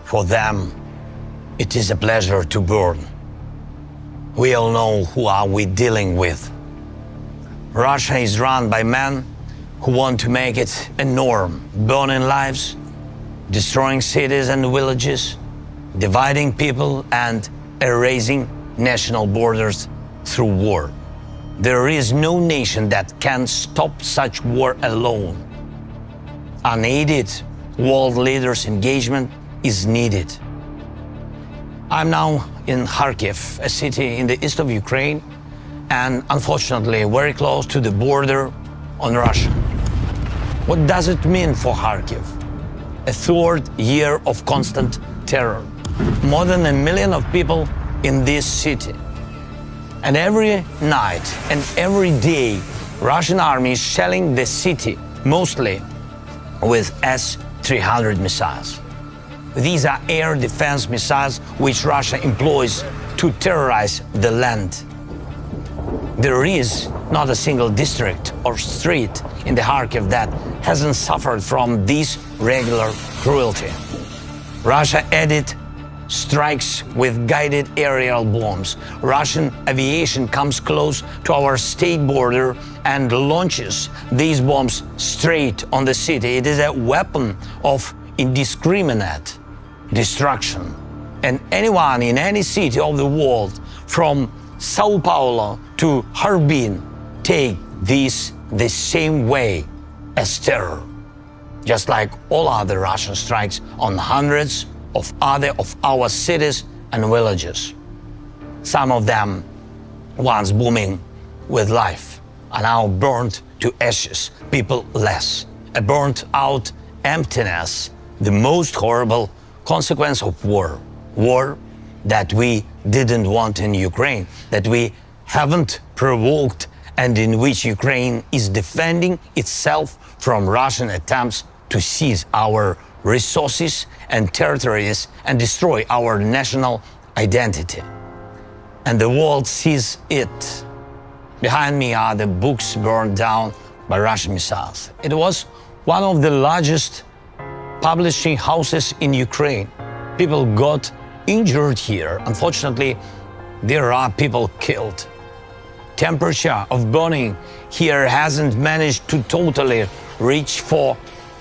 For them, it is a pleasure to burn. We all know who are we dealing with. Russia is run by men who want to make it a norm, burning lives, destroying cities and villages, dividing people and erasing national borders through war. There is no nation that can stop such war alone. Unaided world leaders' engagement is needed. I'm now in Kharkiv, a city in the east of Ukraine, and unfortunately very close to the border on Russia. What does it mean for Kharkiv? A third year of constant terror. More than 1 million of people in this city. And every night and every day, Russian army is shelling the city, mostly with S-300 missiles. These are air defense missiles which Russia employs to terrorize the land. There is not a single district or street in the Kharkiv that hasn't suffered from this regular cruelty. Russia added strikes with guided aerial bombs. Russian aviation comes close to our state border and launches these bombs straight on the city. It is a weapon of indiscriminate destruction. And anyone in any city of the world, from Sao Paulo to Harbin, take this the same way as terror, just like all other Russian strikes on hundreds of other of our cities and villages. Some of them, once booming with life, are now burned to ashes, people less. A burnt-out emptiness, the most horrible consequence of war. War that we didn't want in Ukraine, that we haven't provoked, and in which Ukraine is defending itself from Russian attempts to seize our resources and territories and destroy our national identity. And the world sees it. Behind me are the books burned down by Russian missiles. It was one of the largest publishing houses in Ukraine. People got injured here. Unfortunately, there are people killed. Temperature of burning here hasn't managed to totally reach for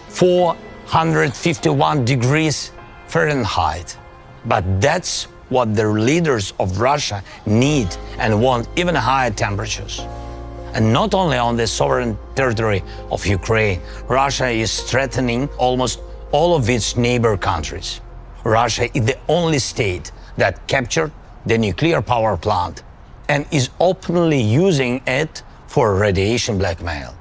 451 degrees Fahrenheit. But that's what the leaders of Russia need and want, even higher temperatures. And not only on the sovereign territory of Ukraine, Russia is threatening almost all of its neighbor countries. Russia is the only state that captured the nuclear power plant and is openly using it for radiation blackmail.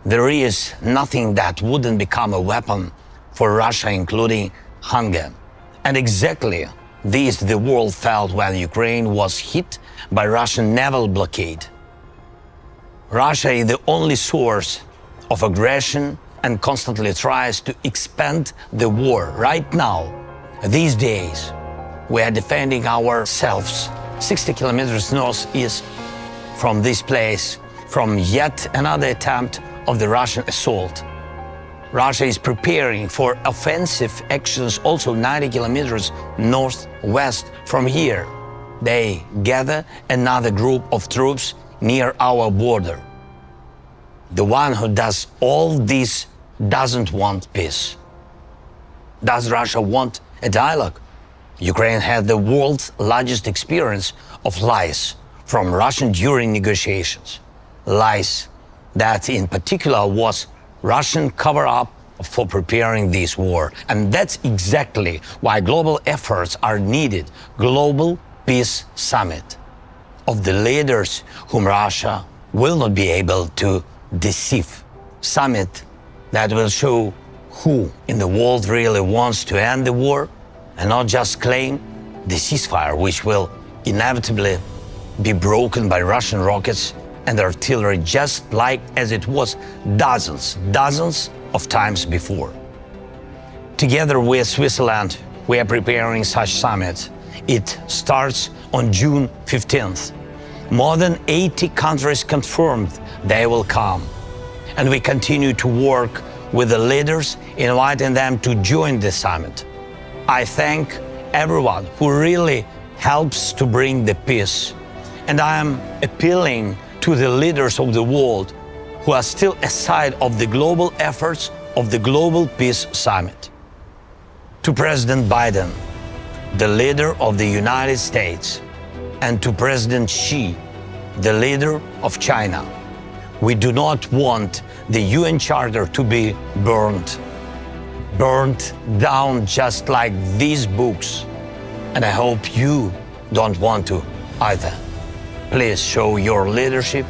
There is nothing that wouldn't become a weapon for Russia, including hunger. And exactly this the world felt when Ukraine was hit by Russian naval blockade. Russia is the only source of aggression and constantly tries to expand the war. Right now, these days, we are defending ourselves 60 kilometers northeast from this place, from yet another attempt of the Russian assault. Russia is preparing for offensive actions also 90 kilometers northwest from here. They gather another group of troops near our border. The one who does all this doesn't want peace. Does Russia want a dialogue? Ukraine had the world's largest experience of lies from Russia during negotiations. Lies that in particular was Russian cover-up for preparing this war. And that's exactly why global efforts are needed. Global Peace Summit of the leaders whom Russia will not be able to deceive. Summit that will show who in the world really wants to end the war and not just claim the ceasefire, which will inevitably be broken by Russian rockets and artillery, just like as it was dozens of times before. Together with Switzerland, we are preparing such summit. It starts on June 15th. More than 80 countries confirmed they will come. And we continue to work with the leaders, inviting them to join the summit. I thank everyone who really helps to bring the peace. And I am appealing to the leaders of the world who are still aside of the global efforts of the Global Peace Summit. To President Biden, the leader of the United States, and to President Xi, the leader of China, we do not want the UN Charter to be burned down just like these books. And I hope you don't want to either. Please show your leadership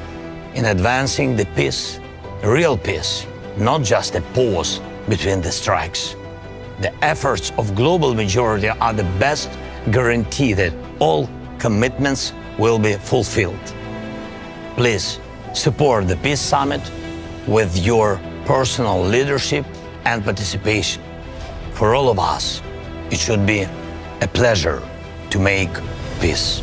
in advancing the peace, real peace, not just a pause between the strikes. The efforts of global majority are the best guarantee that all commitments will be fulfilled. Please support the Peace Summit with your personal leadership and participation. For all of us, it should be a pleasure to make peace.